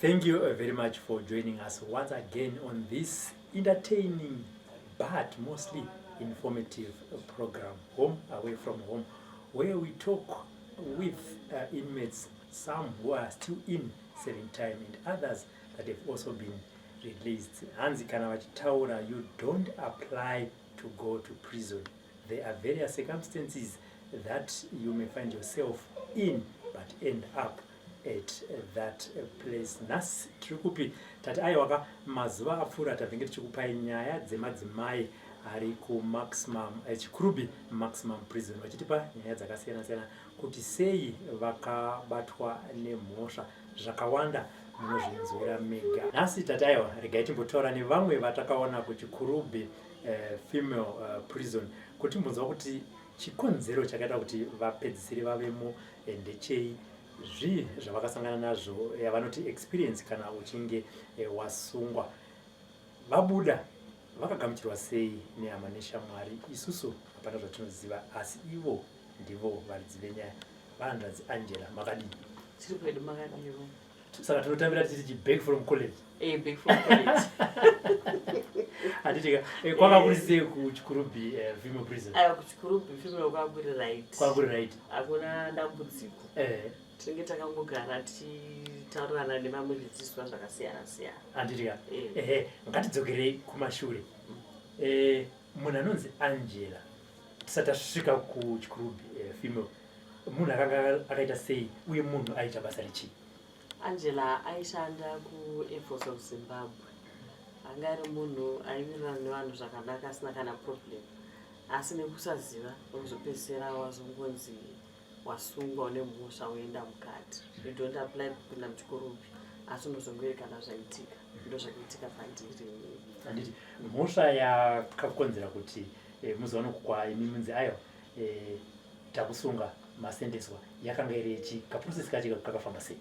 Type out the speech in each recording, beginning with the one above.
Thank you very much for joining us once again on this entertaining but mostly informative program, Home Away from Home, where we talk with inmates, some who are still in serving time and others that have also been released. Hanzi kana vachitaura, you don't apply to go to prison. There are various circumstances that you may find yourself in but end up at that place. Nasi tirikupi tati aiwaka mazuva apfuura tabvenge tichikupai nyaya dzemadzimai ari kumaximum chikurubi maximum prison, vachitipa nyaya dzakasiyana siyana kuti sei vakabatwa nemhosva zvakawanda munozvinzwira mega. Nhasi tati aiwa regai timbotaura nevamwe vatakaona kuchikurubi female prison kuti mbunzwa kuti chikonzero chakaita kuti vapedzisire vavemo ndechei, zvii zvavakasangana nazvo yavanoti experience kana uchinge wasungwa. Vabuda vakagamuchirwa sei nehama neshamwari? Isusu hapana zvatinoziva, asi ivo ndivo varidzi venyaya. Vahanzvadzi Angela, makadini? Tiri kwedu makadini. Saka tinotambira tichi back from college. Back from college. Handitika kwanga kuri sei kuchikurubi female prison? Kuchikurubi female kwakuri right. Kwakuri right. Hakuna dambudziko. Tinenge takangogara tichitaurirana nemamudzidziswa zvakasiyana siyana. Handitika ngatidzokerei kumashure. Munhu anonzi Angela, tisati tasvika kuchikurubi female, munhu akanga akaita sei uye munhu aiita basa richii? Angela aishanda kuAirforce of Zimbabwe. Anga ari munhu aiwirirana nevanhu zvakanaka asina kana problem, asi nekusaziva nokuzopedzisira wazongonzi wasungwa une mhosva woenda mukati. You don't apply kupinda muchikurubi, asi unozongori kana zvaitika. Ndo zvakaitika pandiri. Handiti mhosva yakakonzera kuti muzoona kwa imi munzi ayo takusunga masendeswa yakanga iri yechi, kaprocess kacho kakafamba sei?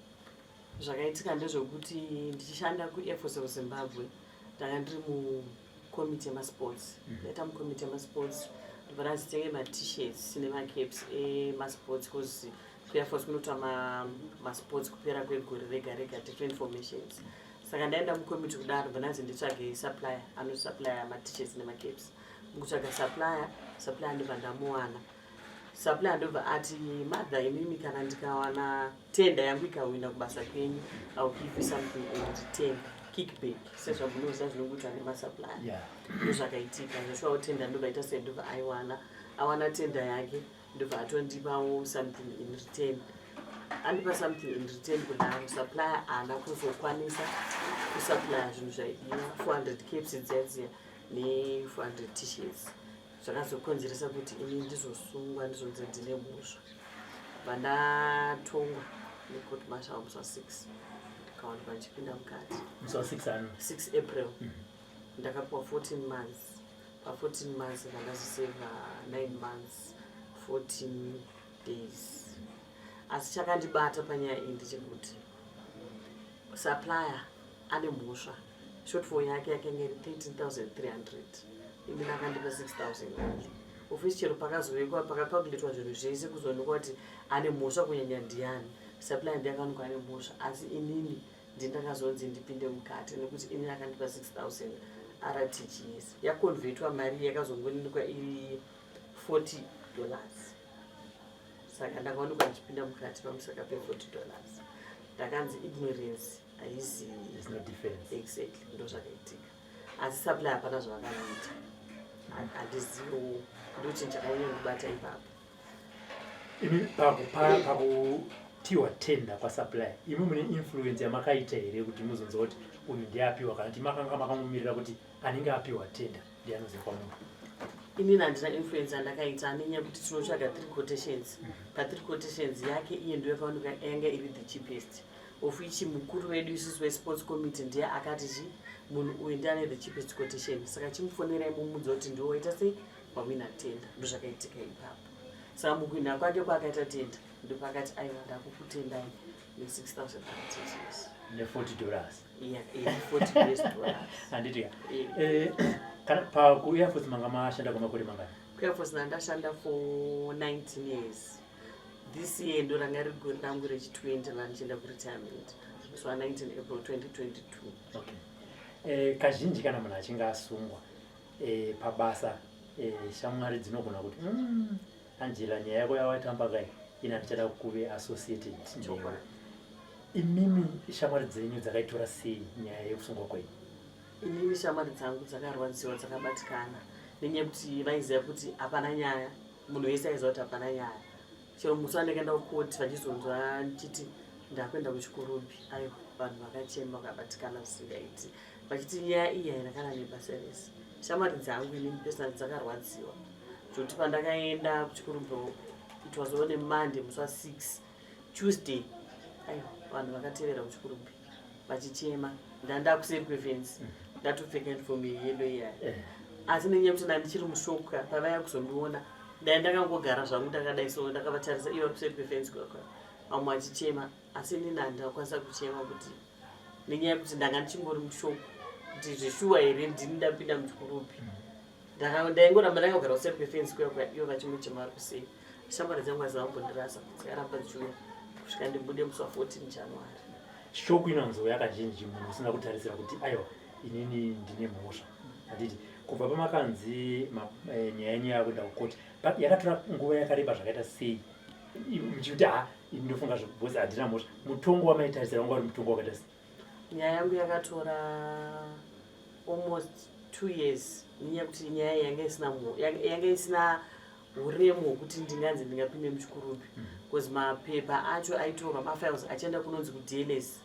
Zvakaitika ndezvokuti ndichishanda kuAirforce of Zimbabwe ndanga ndiri mukomiti yemasports. Ndaita mukomiti yemasports ndobva ndazitenge ma-t-shirts nemacaps emasports because kuAirforce kunoitwa masports kupera kwegore rega rega, different formations. Saka ndaenda mukomiti kudaro ndobva ndanzi nditsvage supplier anosupply ma-t-shirts nemacaps. Mukutsvaga supplier ndobva ndamuwana. Supplier ndobva ati, madha imimi kana ndikawana tenda yangu ikawina kubasa kwenyu, I'll give you something in return, kickback. Sezvamunoziva zvinongoitwa nemasupplier. Ndozvakaitika, ndosvawo tenda ndobva ita sei ndobva awana tenda yake, ndobva atondipawo something in return. Andipa something in return kudaro, supplier haana kuzokwanisa kusupplier zvinhu zvaidiwa, 400 caps dziya ne400 t-shirts. Zvakazokonzeresa kuti ini ndizosungwa ndizonzi ndine mhosva. Vandatongwa necourt martial musi wa6 ndikawanikwa ndichipinda mukati. Musi wa 6 April. Ndakapiwa 14 months. Pa14 months ndakazoseva 9 months 14 days. Asi chakandibata panyaya iyi ndechekuti supplier ane mhosva, shortfall yake yakanga iri 13,300. Imi nakandipa 6,000. Ofisi chero pakazovekwa pakakalkuletwa zvinhu zvese kuzoonekwa kuti ane mhosva kunyanya ndiani. Supplier ndiyakaonekwa ane mhosva, asi inini ndindakazonzi ndipinde mukati nekuti ini akandipa 6,000 RTGS. Yakonvertwa mari yakazongoonekwa iri $40. Saka ndakaonekwa ndichipinda mukati pamusaka pe$40. Ndakanzi ignorance haizivi. There's no defense. Exactly, ndo zvakaitika. Asi supplier hapana zvavakanoita. Handizivo ndochinhu chakanyanya kubata ipapo. Imi pakutiwa tenda pasupplier, imi mune influence yamakaita here kuti muzonzwa kuti uyu ndiapiwa, kana kuti makanga makamumirira kuti anenge apiwa tenda ndianoziva kwamunhu? Inini handina influence yandakaita nenyaya kuti tinotsvaga 3 quotations. Pa3 quotations yake iye ndiyo yakaoneka yanga iri the cheapest. Of which mukuru wedu isusu wesports committee ndiye akati munhu uyu ndiane the cheapest quotation. Saka chimufonerai mumudza kuti ndiwo waita sei wawina tenda. Ndo zvakaitika ipapo. Saka mukuinda kwake kwakaita tenda ndopakati aiwa ndakukutendai ne$6,000 RTGS. Ne$40. Yeah, $40. Handitika. Kana pakuAirforce manga mashanda kwamakore mangani? kuAirforce ndashanda for 19 years. This year ndo ranga riri gore rangu rechi20 randichienda kuretirement. kuswa 19 April 2022. Okay. Kazhinji kana munhu achinge asungwa pabasa shamwari dzinogona kuti Angela nyaya yako yawatamba kai ina tichada kuve associated newe. Imimi shamwari dzenyu dzakaitora sei nyaya yekusungwa kwenyu? Inini shamwari dzangu dzakarwadziwa dzakabatikana nenyaya yekuti vaiziva kuti hapana nyaya, munhu wese aiziva kuti hapana nyaya. Chero musi wandakaenda kukoti vachizonzwa ndichiti ndakuenda kuchikurubi, aiwa vanhu vakachema vakabatikana zvisingaiti vachiti nyaya iyi haina kana nebasa rese. Shamwari dzangu inini personally dzakarwadziwa zvokuti pandakaenda kuchikurubi, it was on a Monday musi wa6, Tuesday aiwa vanhu vakatevera kuchikurubi vachichema ndandakuseri kwefensi ndatopfeka uniform yeyellow iya. Asi nenyaya yekuti ndandichiri mushoka pavaya kuzondiona ndakangogara zvangu ndakadai so ndakavatarisa ivo kuseri kwefensi kwakwa vamwe vachichema. Asi inini handakwanisa kuchema kuti nenyaya yekuti ndanga ndichingori mushoko kuti zveshuwa here ndini ndapinda muchikurubi. Ndaingoramba ndakagara kuseri kwefensi kwakwa ivo vachimochema vari kusei. Shamwari dzangu hadzavambondirasa dzikaramba dzichiuya kusvika ndibude musi wa14 January. Shoko inonzouya kazhinji munhu usina kutarisira kuti aiwa inini ndine mhosva. Handiti kubva pamakanzi nyaya yenyu yakuenda kukoti yakatora nguva yakareba zvakaita sei muchikuti ini ndofunga zvekubosi handina mhosva? Mutongo wamaitarisira wanga uri mutongo wakaita sei? Nyaya yangu yakatora almost 2 years nenyaya yekuti nyaya yanga isina uremu hwekuti ndinganzi ndingapinde muchikurubi because mapepa acho aitorwa mafiles achienda kunonzi kuDLS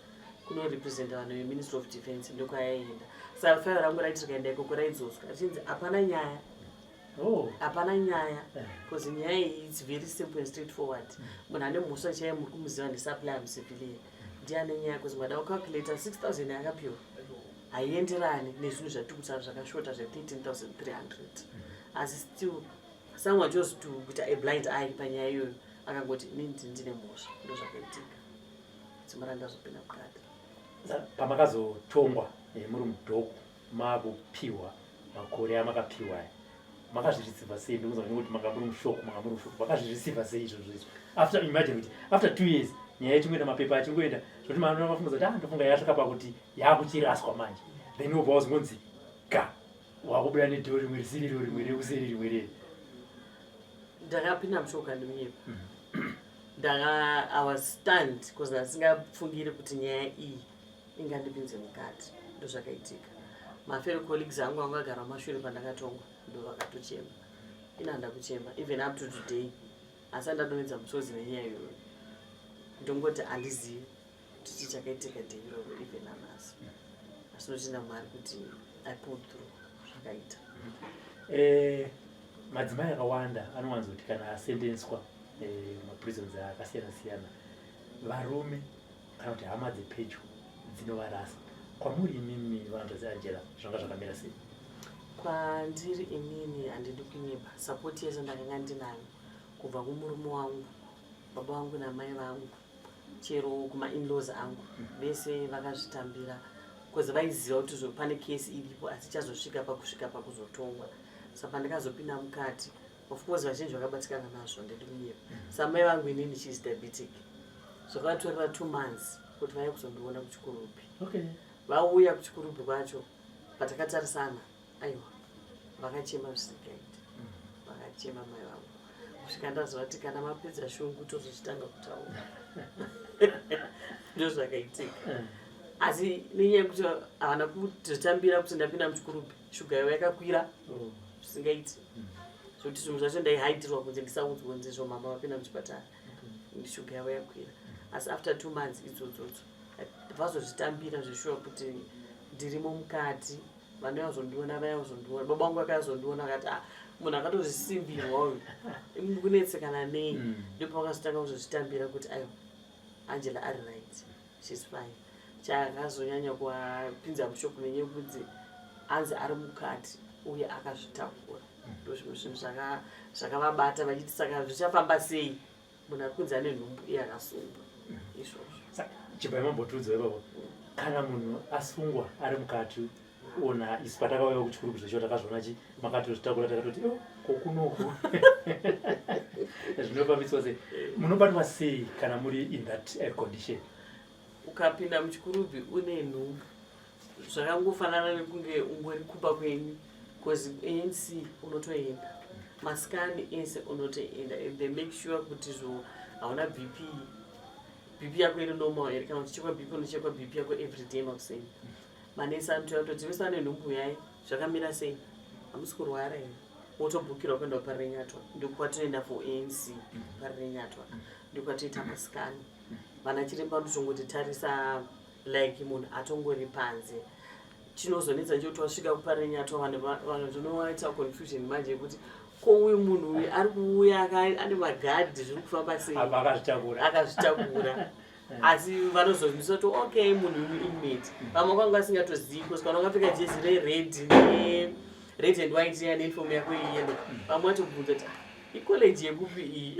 kunorepresenta vanhu veMinistry of Defence ndokwayaienda. Saka file rangu raiti rikaenda ikoko raidzoswa achinzi hapana nyaya. Hapana nyaya because nyaya iyi it's very simple and straightforward. Munhu ane mhosva chaiye muri kumuziva ndesupplier musivilian ndiane nyaya because mwada kucalculata 6,000 yakapiwa haienderani nezvinhu zvatiri kutaura zvakashota zve13,300. Asi still someone chose to kuita a blind eye panyaya iyoyo akangoti inini ndine mhosva ndo zvakaitika dzimara ndazopinda mukati. Pamakazotongwa muri mudhoko makupiwa makore amakapiwa makazvirisivha sei? Ndikuziva kuti manga muri mushoko makazvirisivha sei izvozvo? After imagine kuti after 2 years nyaya yechingoenda mapepa achingoenda zvokuti manhu akafunga kuti ndofunga yasvika pakuti yakuchiraswa manje, then wobva wazongonzi ga wakubuda nedhoo rimwe risiri iro rimwe rekuseri rimwe reri. Ndakapinda mushoka ndomunyepa I was stunned because ndasingafungiri kuti nyaya iyi ingandipinze mukati. Ndo zvakaitika. Mafero colleagues angu vagara mumashure pandakatongwa ndo vakatochema. Inanda kuchema even up to today. Asi andadonedza musodzi nenyaya iyoyo. Ndongoti handizivi kuti chii chakaitika day iroro even nanhasi. Asi ndotenda Mwari kuti I pulled through zvakaita. Madzimai akawanda anowanzoti kana asendenswa maprisons akasiyana siyana varume kana kuti hama dzepedyo dzinovarasa. Kwamuri imimi vanhu dzeAngela zvanga zvakamira sei? Kwandiri inini handidi kunyepa. Support yese ndakanga ndinayo kubva kumurume wangu, baba vangu namai vangu, chero kuma-in-laws angu vese vakazvitambira because vaiziva kuti pane case iripo asi chazosvika pakuzotongwa. Saka pandakazopinda mukati, of course vazhinji vakabatikana nazvo handidi kunyepa. Samai vangu inini she is diabetic. Zvakatorera 2 months kuti vaya kuzondiona kuchikurubi. Vauya kuchikurubi kwacho patakatarisana aiwa vakachema zvisingaiti. Vakachema mai vangu kusvika ndaziva kuti kana mapedza shungu tozochitanga kutaura. Ndo zvakaitika. Asi nenyaya yekuti havana kutotambira kuti ndapinda muchikurubi shuga yavo yakakwira zvisingaiti zvokuti zvinhu zvacho ndaihaidirwa kunze ndisaudzwa ndizvo mama vapinda muchipatara shuga yavo yakwira. Asi after 2 months idzodzo vazozvitambira zveshuwa kuti ndirimo mukati vanhu vazondiona vaya vazondiona. Baba vangu vakazondiona akati munhu akatozvisimbirwa uyu kunetsekana nei. Ndipo vakazotanga kuzozvitambira kuti aiwa Angela ari right, she's fine. Chakazonyanya kuwapinza mushoko nenyaya yekuti anzi ari mukati uye akazvitakura. Ndo zvimwe zvinhu zvakavabata vachiti saka zvichafamba sei munhu ari kunzi ane nhumbu iye akasungwa izvozvo. Chibva mambotudzwa ipapo kana munhu asungwa ari mukati ona isu patakauya kuchikurubi zvecho takazvoona makatozvitakura takatoti kokunoku zvinofambiswa sei? Munobatwa sei kana muri in that condition? ukapinda muchikurubhi une nhumbu zvakangofanana nekunge ungori kupa kwenyu because ANC unotoenda maskani ese unotoenda and they make sure kuti hauna BP yako iri normal here kana uchichekwa BP unochekwa BP yako everyday makuseni manesi anotoya kuti vese vane nhumbu yai zvakamira sei hamusi kurwara here wotobhukirwa kuenda parirenyatwa ndokwatoenda for ANC parirenyatwa ndokwatoita maskani vana chiremba ndochongoti tarisa like munhu atongori panze chinozonetsa nje kuti wasvika kuparirenyatwa vanhu zvinowaita confusion manje yekuti ko uyu munhu uyu ari kuuya ane magadhi zviri kufamba sei akazvitakura asi vanozozvisa kuti okay munhu uyu inmate vamwe kwanga vasingatozivi kusika vakapfeka jezi red and white neuniform yako iyelo vamwe vatobvunza kuti ikoleji yekupi iyi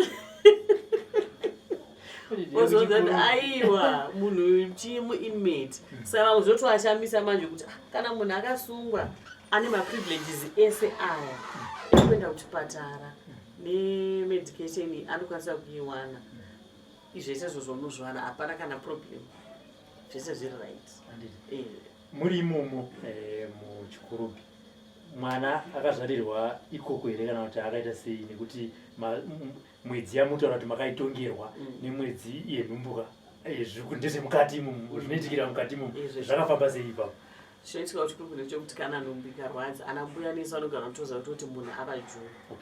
ozonzati aiwa munhu uyu chimu inmate saka vamwe zvotoashambisa manje kuti kana munhu akasungwa ane maprivileges ese aya ekuenda kuchipatara nemedication anokwanisa kuiwana izvese zvozvonozvana hapana kana problem zvese zviri right muri imomo muchikurubhi mwana akazvarirwa ikoko here kana kuti akaita sei nekuti mwedzi yamutoona kuti makaitongerwa nemwedzi yenhumbuka ndezvemukati imomo zvinoitikira mukati imomo zvakafamba sei ipapo zvinoitika kuti kuri kune chekuti kana nhumbu ikarwadza ana mbuya nesi vanogara kutoza kuti munhu ava juu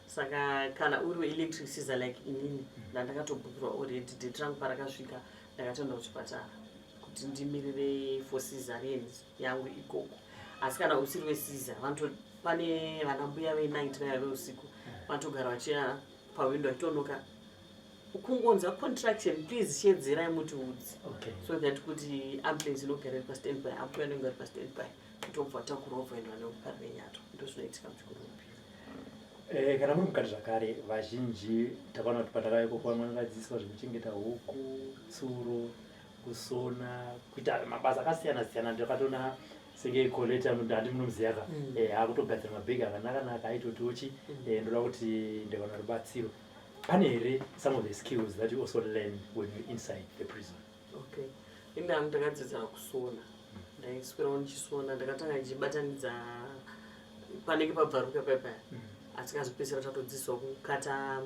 saka kana uri weelectric scissor like inini ndandakatobhukirwa already date rangu parakasvika ndakatoenda kuchipatara kuti ndimirire for cesareans yangu ikoko asi kana usiri wesizar pane vana mbuya ve-night vaya veusiku vanotogara vachiya pawindo achitonoka ukungonza contraction please shedzirai muti udzi so that kuti ambulance inogara iri pastandby ambuya anenge ari pastandby kutobva takurobva endo vanekuparirenyatwa ndo zvinoitika muchikurumbi kana muri mukati zvakare vazhinji takaona kuti patakayeko mwangadzidziswa zvekuchengeta huku tsuro kusona kuita mabasa akasiyana-siyana ndakatoona senge koleta handi munomuziya akutogadzira mabhegi akanaka aitotochi ndoda kuti ndikaona rubatsiro pane here some of the skills that you also learn when you're inside the prison indangu ndakadzidzira kusona ndaiswerawo ndichisona ndakatanga ndichibatanidza panenge pabvaruka paipaya asi kazopedzisira tatodzidziswa kukata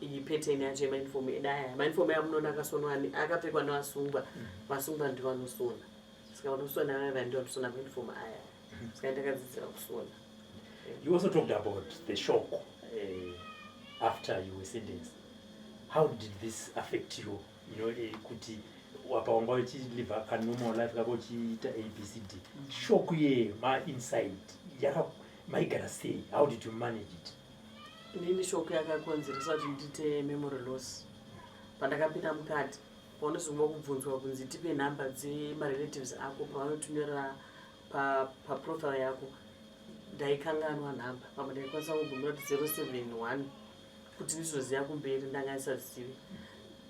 iyi pattern yacho yemauniform edaya mauniform yamunoona akasonwa akapfekwa nevasungwa vasungwa ndivanosona saka vanosona vaya ndivanosona mauniform aya saka ndakadzidzira kusona. You also talked about the shock after you were sentenced. How did this affect you? Kuti wapawanga uchiliva ka normal life kako uchiita ABCD shock ye ma inside maigara sei? How did you manage it? Inini shock yakakonzeresa kuti ndite memory loss. Pandakapinda mukati paunozomba kubvunzwa kunzi tipe nhamba dzemarelatives ako pavanotunyorera paprofile yako ndaikanganwa nhamba pamwe ndaikwanisa kugumira kuti 071 kuti ndizoziva kumberi ndanga ndisazivi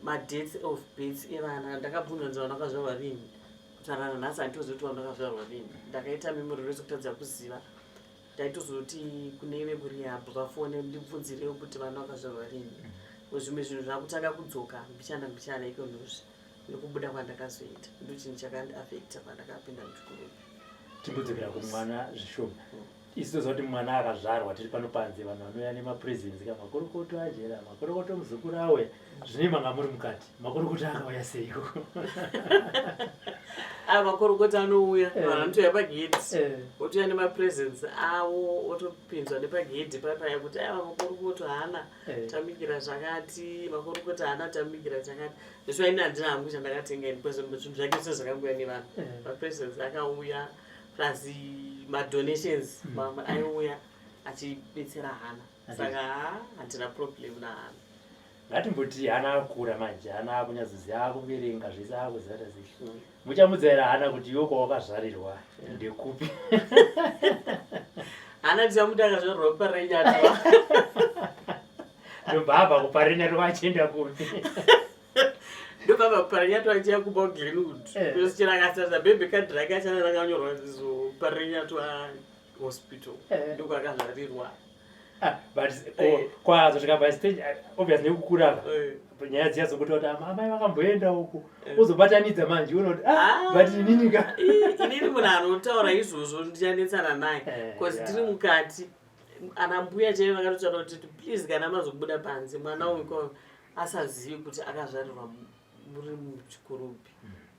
madates of birth evana ndakabvunzwa nzi vana vakazvarwa rini kutarana nhasi handitozivi kuti vana vakazvarwa rini ndakaita memory loss kutadza kuziva ndaitozoti kune vekurihabhu vafone ndibvunzirewo kuti vana vakazvarwa rini zvimwe zvinhu zvakutanga kudzoka mbichana ikonozvi nekubuda kwandakazoita ndo chinhu chakandiafekta pandakapinda muchikurumbi. Timbodzokera kumwana zvishoma isitoziva kuti mwana akazvarwa tiri pano panze vanhu vanouya nemapresence ka makorokoto ajera makorokoto muzukuru auya zvine manga muri mukati makorokoto akauya seiko? Makorokota anouya vanhu vanotoya pagedhi otoya nemapresence avo otopinzwa nepagedhi papaya kuti makorokota haana tamikira zvakati makorokota haana tamikira zvakati zvisva ini handina hangu chandakatenga ini kwese zvinhu zvake zvese zvakangoya nevanhu mapresence akauya plus madonations mamwe aiuya achibetsera hana saka handina problem nahana. Ngatimboti hana akura manje hana akunyazoziva akuverenga zvese akuzara zeshe muchamudzera hana kuti yoko wakazvarirwa ndekupi? Hana tichamuti akazvarirwa parirenyatwa ndobva kuparirenyatwa achienda kupi? ndobva parirenyatwa achiya kuba kugreenwood kwese chirakasasa bhebhe kadhi rake achana rakanyorwa zizo parirenyatwa hospital ndoko akazvarirwa. But kwazosvika pastage obviously nekukura nyaya dziya zokuti kuti amai vakamboenda uku uzobatanidza manje unoti but inini ka inini munhu anotaura izvozvo ndichanetsana naye because tiri mukati ana mbuya chaivo vakatotaura kuti please kana mazobuda panze mwana uyu asazivi kuti akazvarirwa muri muchikurupi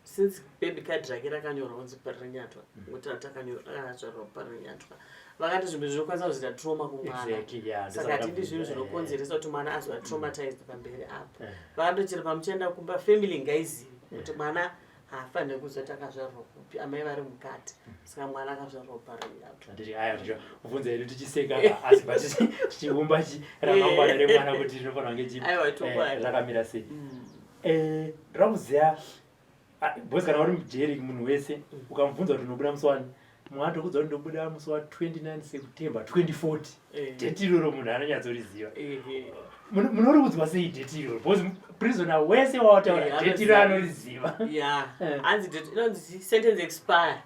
since baby card rake rakanyorwa kunzi parinyatwa kuti akazvarirwa parinyatwa vakati zvinhu zvinokwanisa kuzoita trauma kumwana saka tindi zvinhu zvinokonzeresa kuti mwana azova traumatized pamberi apo vakatochera pamuchaenda kumba family ngaizivi kuti mwana haafaniri kuzoti akazvarirwa kupi amai vari mukati saka mwana akazvarirwa parinyatwa ubvunza hedu tichiseka asi but tichiumba ramangwana remwana kuti rinofanira rakamira sei rakuziya bhozi kana uri mujeri munhu wese ukamubvunza kuti unobuda musi wani mwana tokudza kuti ndobuda musi wa29 September 2040 dheti iroro munhu anonyatsoriziva munori kudzwa sei dheti iroro bhozi prisoner wese wataura dheti iro anoriziva hanzi dheti inonzi sentence expire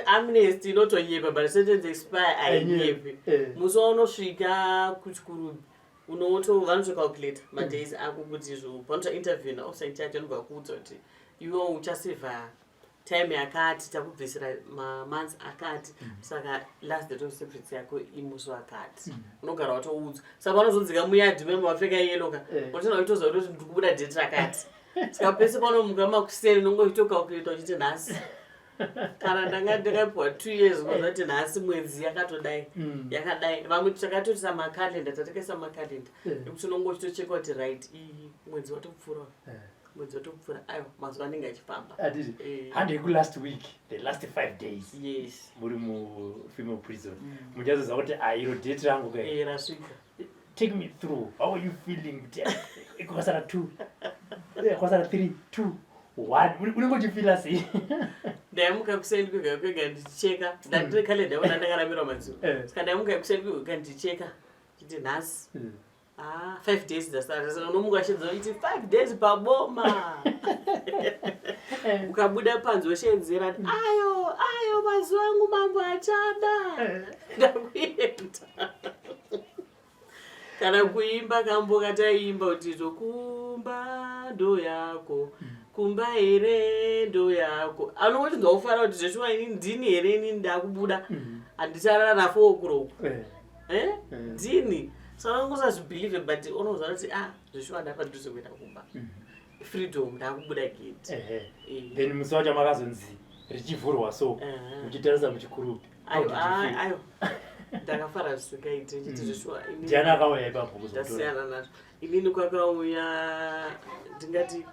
amnesty inotonyepa but sentence expire ainyepi musi waunosvika kuchikurubi vanotocalculate madays ako kuti izvo panoita interview naofficer in charge anobva kuudza kuti iwo uchasevha time yakati takubvisira mamonths akati saka last date of service yako imusi wakati unogara watoudzwa saka vanozonzika muyadhi membe wapfeka yeloka unotenda kuitoza kuti ndikubuda date rakati saka pese panomuka makuseni unongoitocalculate uchiti nhasi kana ndanga ndakapiwa 2 years ngozati nhasi mwedzi yakatodai yakadai vamwe takatotisa makalenda tatakaisa makalenda ekuti unongochitocheka kuti right mwedzi watopfuura mwedzi watopfuura aiwa mazuva anenge achifamba handi yekulast week the last 5 days yes muri mufemale prison muchazoziva kuti iro date rangu rasvika take me through how are you feeling kwasara 2 kwasara 3 2 1 unenge uchifila sei ndaimuka kuseni kwega kwega ndichicheka ndatire kalenda yona ndakaramirwa madzuva saka ndaimuka kuseni kwega ndichicheka chiti nhasi 5 days dzasara saka unomuka achidza kuti 5 days paboma ukabuda panze woshedzera ayo mazuva angu mambo achada ndakuenda kana kuimba kambo kataimba kuti zokumba ndo yako kumba here ndo yako anongoti ndofara kuti zveshuwa ini ndini here ini ndakubuda handicharara nafo kuroku ndini saka ngusazvibhelieve but unoziva kuti zveshuwa ndapadhuze kuenda kumba freedom ndakubuda gate then musi wacho makazonzi richivhurwa so muchitarisa muchikurupi ayo ndakafara zvisikaiti ndichiti zveshuwa ndiani akauya ipapo ndasiyana nazvo inini kwakauya ndingati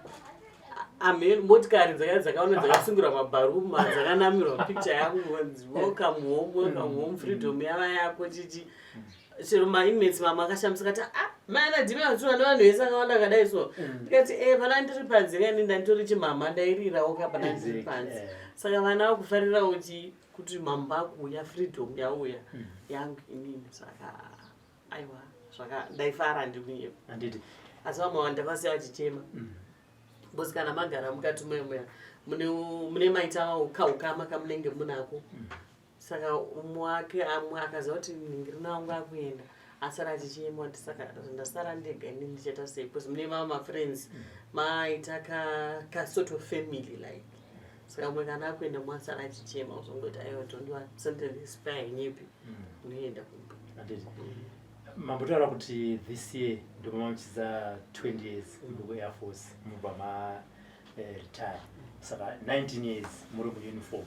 motikari dzakaona dzakasungirwa mabharuma dzakanamirwa picture yangu welcome home freedom yava yako chichi chero mainmates mama akashambisa kati maana dhime vatsiwa nevanhu vese akawanda kadai so ndikati pana ndiri panze kani ndanditori chimama ndairirawo kapana ndiri panze saka vana vakufarirawo kuti mamba akuuya freedom yauya yangu inini saka aiwa zvaka ndaifara ndikuyepo asi vamwe ndakasiya vachichema bosi kana magara mukati memoya mune maita ukama kamunenge munako saka umwe wake amwe akaziva kuti ningirina wangu akuenda asara achichema kuti saka ndasara ndega ini ndichaita sei because mune vamwe mafriends maita ka sort of family like saka mwe kana akuenda mwasara achichema uzongoti aiwa tondiwa sentence expire nyepi unoenda kumba mambotaura kuti this year ndomamamuchidza 20 years muri Air Force mubva retire saka 19 years muri muuniform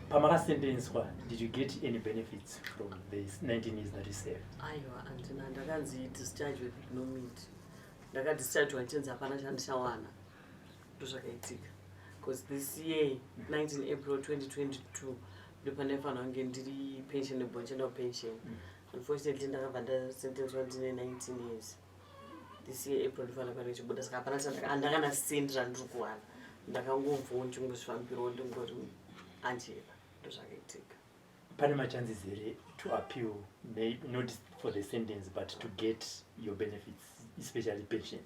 pamakasentenswa did you get any benefits from this 19 years that you served? aiwa andina ndakanzi discharge with ignominy ndakadischarge wachenzi hapana chandichawana ndozvakaitika because this year 19 April 2022 ndopanofanira kunge ndiri pensionable ndichienda kupension unfortunately ndakabva ndasentenswa ndine 19 years this year April ndifanira pane chibuda saka hapana handakanasendera ndiri kuwana ndakangobvawo ndichingozvifambirawo ndingori anjera ndozvakaitika pane machances here to appeal not for the sentence but to get your benefits especially pension?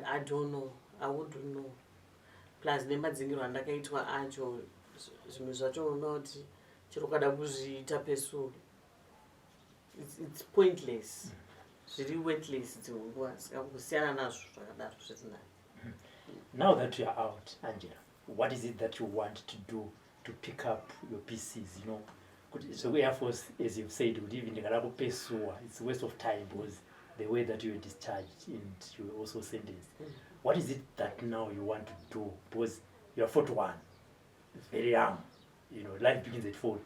I don't know, I wouldn't know. Plus nemadzingiro andakaitwa acho zvimwe zvacho unoona kuti chero kada kuzviita pesuru it's pointless. Zviri weightless dzimwe nguva saka kusiyana nazvo zvakadaro zvetinayo. Now that you are out, Angela, what is it that you want to do to pick up your PCs? You know, so Air Force, as you've said, would even it's a waste of time because the way that you were discharged and you were also sentenced. What is it that now you want to do? Because you're 41, it's very young. You know, life begins at 40.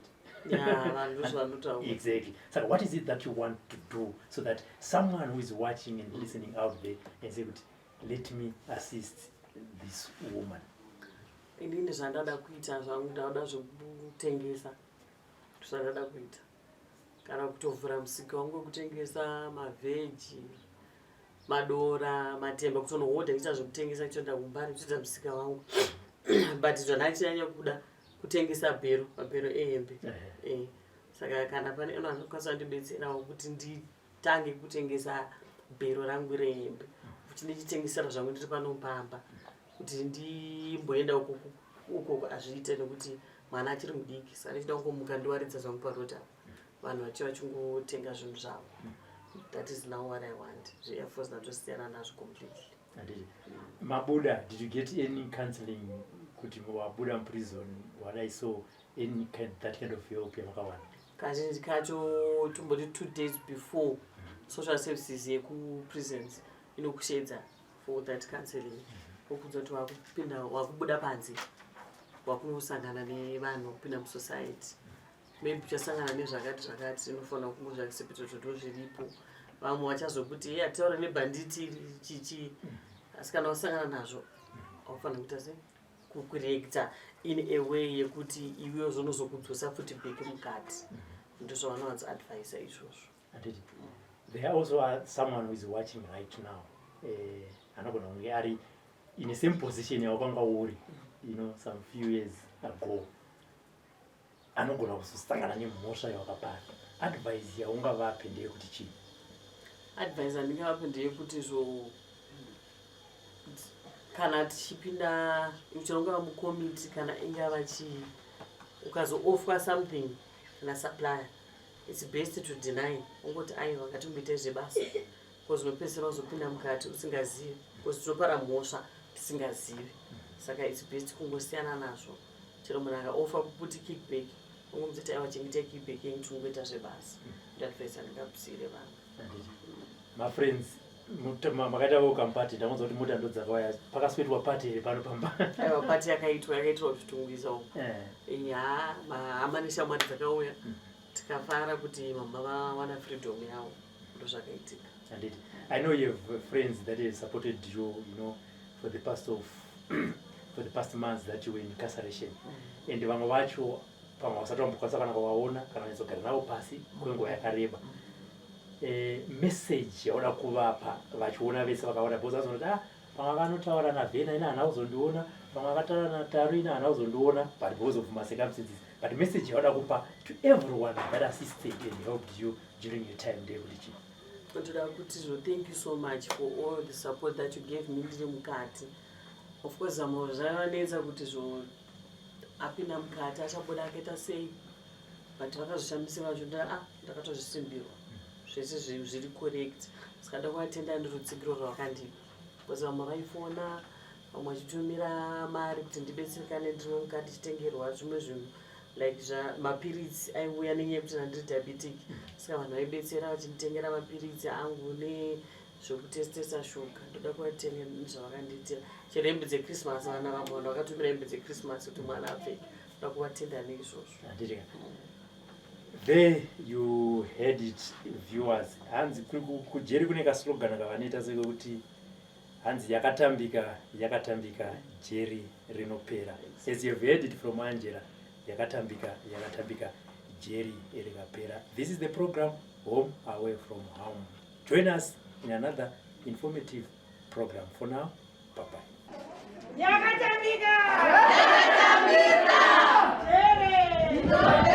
Yeah, exactly. So what is it that you want to do so that someone who is watching and listening out there and say, let me assist this woman? Inini zvandada kuita zvangu ndauda zvokutengesa zvandada kuita kana kutovhura musika wangu wekutengesa mavheji madora matemba kutonohodha kuita zvokutengesa kutoenda kumbari kutoita musika wangu but zvandachanyanya kuda kutengesa mabhero ehembe saka kana pane eno anokwanisa kundibetserawo kuti nditange kutengesa bhero rangu rehembe kuti ndichitengesera zvangu ndiri pano pamba kuti ndimboenda uko azviite nekuti mwana achiri mudiki saka ndichida kungomuka ndiwaridza zvangu parota vanhu vachiva vachingotenga zvinhu zvavo. That is now what I want. Air Force natosiyana nazvo completely. Mabuda, did you get any counseling kuti wabuda prison? What I saw, that kind of help yamakawana? Kazhinji kacho tumboti 2 days before social services yeku-prisons inokushedza for that counseling. Okuudza kuti wakubuda panze wakunosangana nevanhu kupinda musociety. Maybe uchasangana nezvakati inofanira kungozvaaccepta zvoto zviripo. Vamwe vachazokuti ataura nebhanditi chichi asi kana wasangana nazvo aufanira kuita sei kukurekta in a way yekuti iwewo zvonozokudzosa futi bheki mukati. Ndozvavanowanza advise izvozvo. There also someone who is watching right now. Anogona kunge ari in the same position yawakanga uri, you know, some few years ago. Anogona kuzosangana nemhosva yawakapata. Advice yaungavape ndeyekuti chii? Advice andingavape ndeyekuti kana tichipinda uchinongava mukomiti kana ingava chii ukazoofwa something kana supplier, it's best to deny. Ungoti aiwa ngatimboita zvebasa because unopedzisira uzopinda mukati usingazivi because tinopara mhosva tisingazivi. Saka it's best kungosiyana nazvo. Chero munhu akaofa kuti kickback ungomuzoti aiwa chengeta kickback yenyu tingoita zvebasa. Advice andingapisire vanhu. My friends, makaita vokampati ndamonza kuti mota ndodzakauya pakaswetwa pati here pano pamba. Aiwa pati yakaitwa kutungisa uko. Hama neshamwari dzakauya tikafara kuti mama vawana freedom yavo ndozvakaitika. I know you have friends that have supported you, you know, for the past months that you were in incarceration. And vamwe vacho pamwe vasati vambokwanisa kana kuvaona kana nizogara navo pasi kwenguva yakareba. Message yauda kuvapa vachiona vese vakaona because vazonoti pamwe vanotaura navhena ina hana kuzondiona, pamwe vakataura nataru ina hana kuzondiona, but because of my circumstances. But message yauda kupa to everyone that assisted and helped you during your time there with you. Thank you so much for all the support that you gave me ndiri mukati. Of course zvavanetsa kuti apinda mukati achabuda akaita sei, but vakazoshandisa vacho ndakatozvisimbirwa zvese zviri correct. Saka ndakuvatenda ndirutsigiro rwakandipa because vamwe vaifona, vamwe vachitumira mari kuti ndibetserekane ndiri mukati tichitengerwa zvimwe zvinhu like mapiritsi aiuya nenyaya yekuti ndiri diabetic. Saka vanhu vaibetsera vachinditengera mapiritsi angu nezvokutesitesa shuga. Ndoda kuvatenga nezvavakandiitira. Chero hembe dzeChristmas vana vamwe vanhu vakatumira hembe dzeChristmas kuti mwana apfeke. Ndoda kuvatenda neizvozvo. There you heard it, viewers. Hanzi kujeri kune kaslogan kavanoita sekuti hanzi yakatambika jeri rinopera. As you have heard it from Angela, yakatambika jeri rikapera. This is the program Home Away from Home. Join us in another informative program. For now, bye-bye. Yakatambika! Jeri!